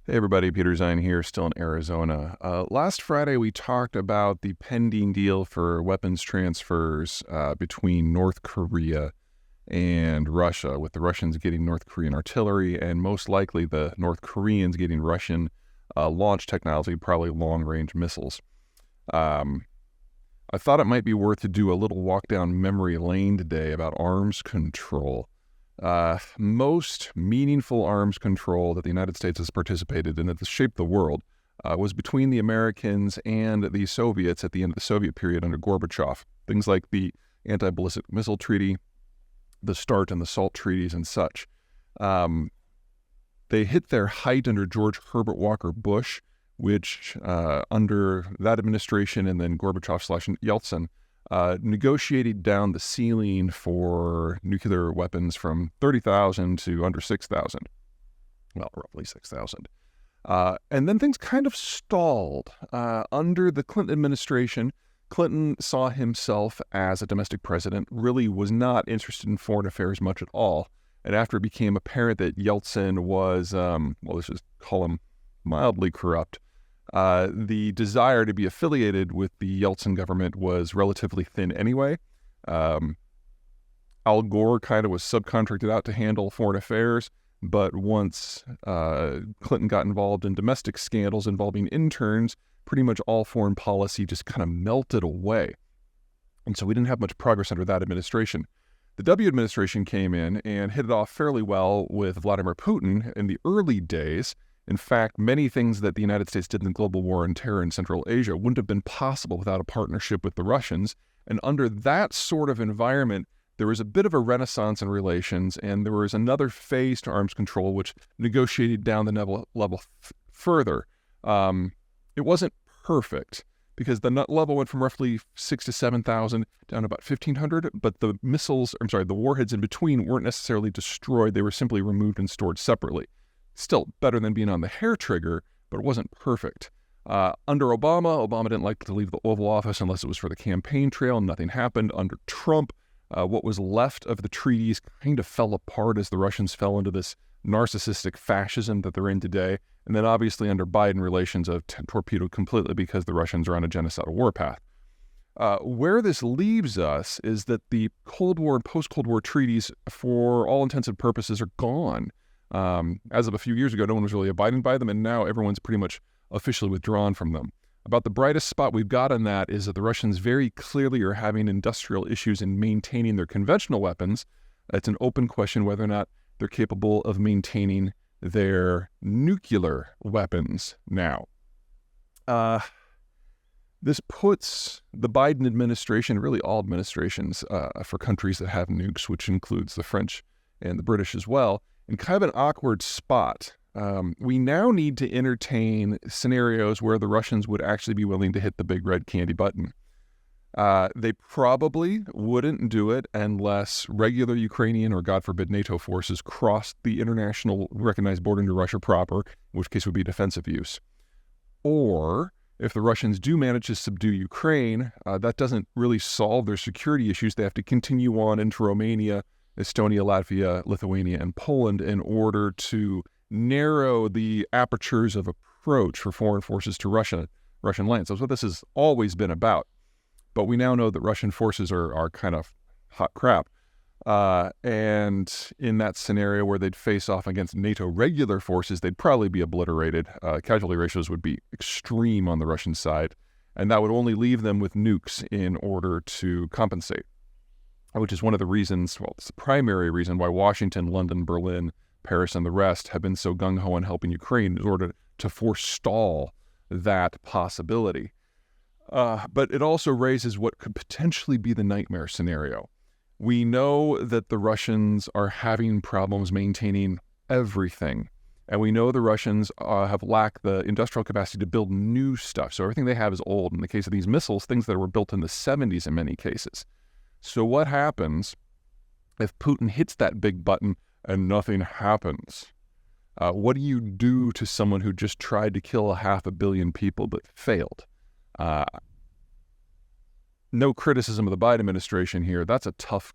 Hey everybody, Peter Zeihan here, still in Arizona. Last Friday we talked about the pending deal for weapons transfers between North Korea and Russia, with the Russians getting North Korean artillery and most likely the North Koreans getting Russian launch technology, probably long-range missiles. I thought it might be worth to do a little walk down memory lane today about arms control. Most meaningful arms control that the United States has participated in that has shaped the world was between the Americans and the Soviets at the end of the Soviet period under Gorbachev. Things like the Anti-Ballistic Missile Treaty, the START and the SALT treaties and such. They hit their height under George Herbert Walker Bush, which under that administration and then Gorbachev/Yeltsin, negotiated down the ceiling for nuclear weapons from 30,000 to under 6,000. Well, roughly 6,000. And then things kind of stalled. Under the Clinton administration, Clinton saw himself as a domestic president, really was not interested in foreign affairs much at all. And after it became apparent that Yeltsin was, let's just call him mildly corrupt, the desire to be affiliated with the Yeltsin government was relatively thin anyway. Al Gore kind of was subcontracted out to handle foreign affairs, but once Clinton got involved in domestic scandals involving interns, pretty much all foreign policy just kind of melted away. And so we didn't have much progress under that administration. The W administration came in and hit it off fairly well with Vladimir Putin in the early days. In fact, many things that the United States did in the global war on terror in Central Asia wouldn't have been possible without a partnership with the Russians. And under that sort of environment, there was a bit of a renaissance in relations, and there was another phase to arms control which negotiated down the level further. It wasn't perfect because the nut level went from roughly 6,000 to 7,000 down to about 1,500, but the the warheads in between weren't necessarily destroyed. They were simply removed and stored separately. Still better than being on the hair trigger, but it wasn't perfect. Under Obama didn't like to leave the Oval Office unless it was for the campaign trail, and nothing happened. Under Trump, what was left of the treaties kind of fell apart as the Russians fell into this narcissistic fascism that they're in today. And then obviously under Biden, relations have torpedoed completely because the Russians are on a genocidal warpath. Where this leaves us is that the Cold War and post-Cold War treaties, for all intents and purposes, are gone. As of a few years ago, no one was really abiding by them, and now everyone's pretty much officially withdrawn from them. About the brightest spot we've got on that is that the Russians very clearly are having industrial issues in maintaining their conventional weapons. It's an open question whether or not they're capable of maintaining their nuclear weapons now. This puts the Biden administration, really all administrations for countries that have nukes, which includes the French and the British as well, in kind of an awkward spot. We now need to entertain scenarios where the Russians would actually be willing to hit the big red candy button. They probably wouldn't do it unless regular Ukrainian or, God forbid, NATO forces crossed the international recognized border into Russia proper, in which case would be defensive use. Or if the Russians do manage to subdue Ukraine, that doesn't really solve their security issues. They have to continue on into Romania, Estonia, Latvia, Lithuania, and Poland in order to narrow the apertures of approach for foreign forces to Russian lands. That's what this has always been about. But we now know that Russian forces are kind of hot crap. And in that scenario where they'd face off against NATO regular forces, they'd probably be obliterated. Casualty ratios would be extreme on the Russian side, and that would only leave them with nukes in order to compensate, which is one of the reasons, well, it's the primary reason why Washington, London, Berlin, Paris, and the rest have been so gung-ho in helping Ukraine in order to forestall that possibility. But it also raises what could potentially be the nightmare scenario. We know that the Russians are having problems maintaining everything. And we know the Russians have lacked the industrial capacity to build new stuff. So everything they have is old. In the case of these missiles, things that were built in the 70s in many cases. So what happens if Putin hits that big button and nothing happens? What do you do to someone who just tried to kill 500 million people but failed? No criticism of the Biden administration here. That's a tough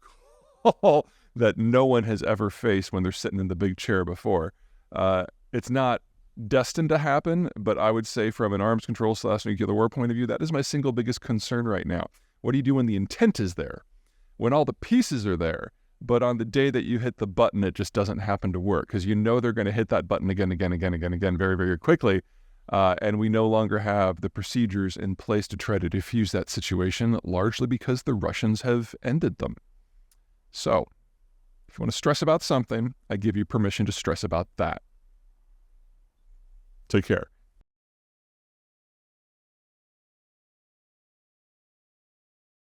call that no one has ever faced when they're sitting in the big chair before. It's not destined to happen, but I would say from an arms control / nuclear war point of view, that is my single biggest concern right now. What do you do when the intent is there? When all the pieces are there, but on the day that you hit the button, it just doesn't happen to work because you know they're going to hit that button again very, very quickly. And we no longer have the procedures in place to try to defuse that situation, largely because the Russians have ended them. So, if you want to stress about something, I give you permission to stress about that. Take care.